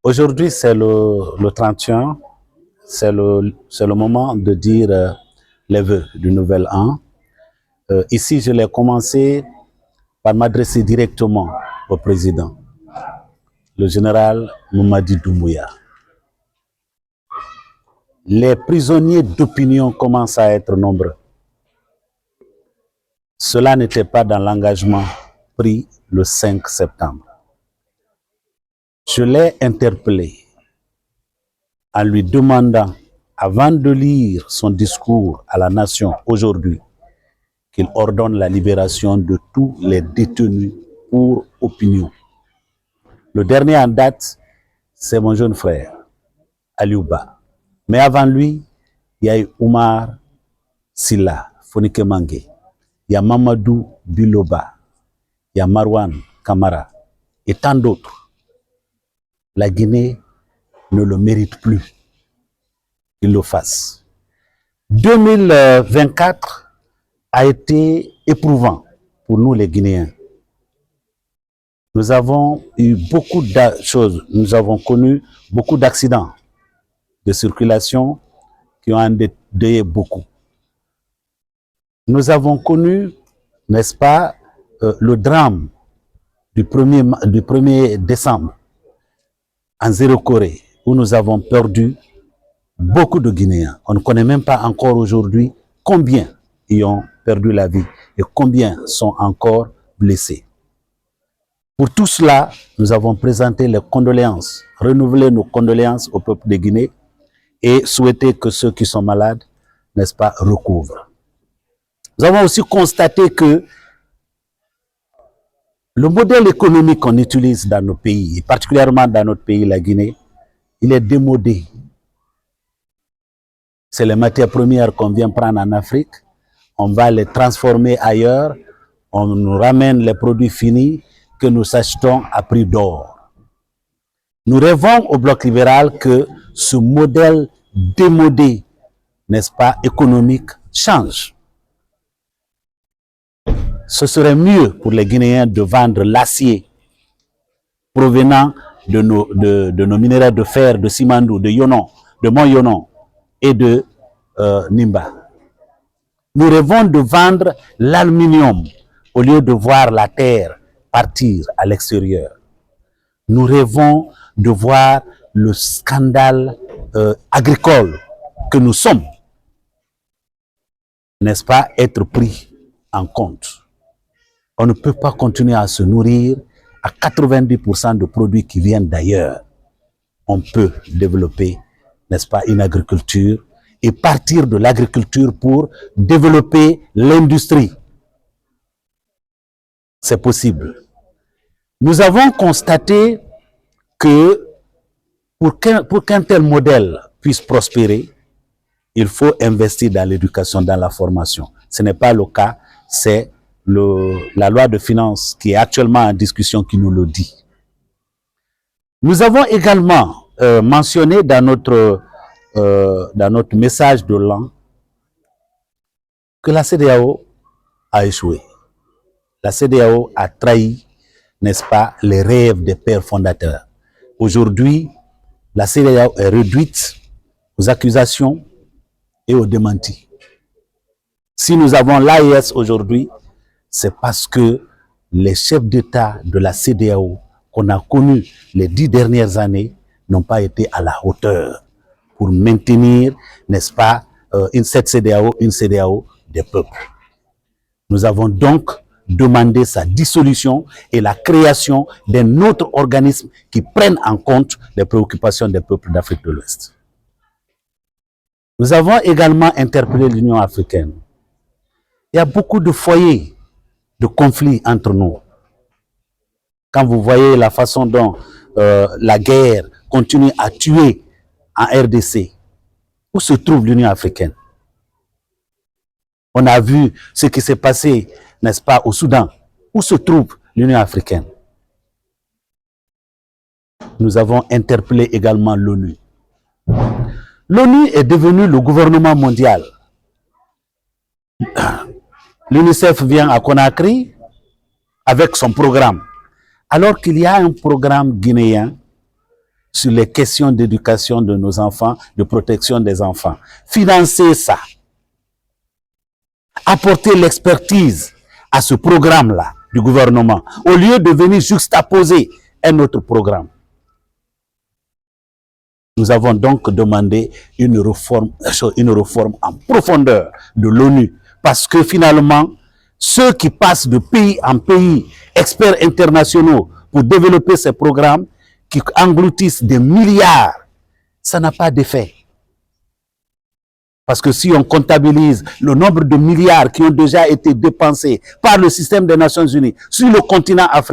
Aujourd'hui, c'est le 31, c'est le moment de dire les vœux du nouvel an. Ici, je l'ai commencé par m'adresser directement au président, le général Mamadi Doumbouya. Les prisonniers d'opinion commencent à être nombreux. Cela n'était pas dans l'engagement pris le 5 septembre. Je l'ai interpellé en lui demandant, avant de lire son discours à la nation aujourd'hui, qu'il ordonne la libération de tous les détenus pour opinion. Le dernier en date, c'est mon jeune frère, Aliouba. Mais avant lui, il y a eu Oumar Silla, Fonike Mangé, il y a Mamadou Biloba, il y a Marwan Kamara et tant d'autres. La Guinée ne le mérite plus qu'il le fasse. 2024 a été éprouvant pour nous les Guinéens. Nous avons eu beaucoup de choses, nous avons connu beaucoup d'accidents de circulation qui ont endeuillé beaucoup. Nous avons connu, n'est-ce pas, le drame du 1er décembre en Zéro Corée, où nous avons perdu beaucoup de Guinéens. On ne connaît même pas encore aujourd'hui combien y ont perdu la vie et combien sont encore blessés. Pour tout cela, nous avons présenté les condoléances, renouvelé nos condoléances au peuple de Guinée et souhaité que ceux qui sont malades, n'est-ce pas, recouvrent. Nous avons aussi constaté que le modèle économique qu'on utilise dans nos pays, et particulièrement dans notre pays, la Guinée, il est démodé. C'est les matières premières qu'on vient prendre en Afrique, on va les transformer ailleurs, on nous ramène les produits finis que nous achetons à prix d'or. Nous rêvons au bloc libéral que ce modèle démodé, n'est-ce pas, économique, change. Ce serait mieux pour les Guinéens de vendre l'acier provenant de nos minéraux de fer, de Simandou, de Yonon, de Mont-Yonon et de Nimba. Nous rêvons de vendre l'aluminium au lieu de voir la terre partir à l'extérieur. Nous rêvons de voir le scandale agricole que nous sommes, n'est-ce pas, être pris en compte. On ne peut pas continuer à se nourrir à 90% de produits qui viennent d'ailleurs. On peut développer, n'est-ce pas, une agriculture et partir de l'agriculture pour développer l'industrie. C'est possible. Nous avons constaté que pour qu'un tel modèle puisse prospérer, il faut investir dans l'éducation, dans la formation. Ce n'est pas le cas, c'est la loi de finances qui est actuellement en discussion qui nous le dit. Nous avons également mentionné dans notre message de l'an que la CEDEAO a échoué. La CEDEAO a trahi, n'est-ce pas, les rêves des pères fondateurs. Aujourd'hui, la CEDEAO est réduite aux accusations et aux démentis. Si nous avons l'AES aujourd'hui, c'est parce que les chefs d'État de la CEDEAO qu'on a connus les 10 dernières années n'ont pas été à la hauteur pour maintenir, n'est-ce pas, cette CEDEAO, une CEDEAO des peuples. Nous avons donc demandé sa dissolution et la création d'un autre organisme qui prenne en compte les préoccupations des peuples d'Afrique de l'Ouest. Nous avons également interpellé l'Union africaine. Il y a beaucoup de foyers de conflits entre nous. Quand vous voyez la façon dont la guerre continue à tuer en RDC, où se trouve l'Union africaine? On a vu ce qui s'est passé, n'est-ce pas, au Soudan. Où se trouve l'Union africaine? Nous avons interpellé également l'ONU. L'ONU est devenue le gouvernement mondial. L'UNICEF vient à Conakry avec son programme. Alors qu'il y a un programme guinéen sur les questions d'éducation de nos enfants, de protection des enfants. Financer ça. Apporter l'expertise à ce programme-là du gouvernement, au lieu de venir juxtaposer un autre programme. Nous avons donc demandé une réforme en profondeur de l'ONU, parce que finalement, ceux qui passent de pays en pays, experts internationaux, pour développer ces programmes, qui engloutissent des milliards, ça n'a pas d'effet. Parce que si on comptabilise le nombre de milliards qui ont déjà été dépensés par le système des Nations Unies sur le continent africain,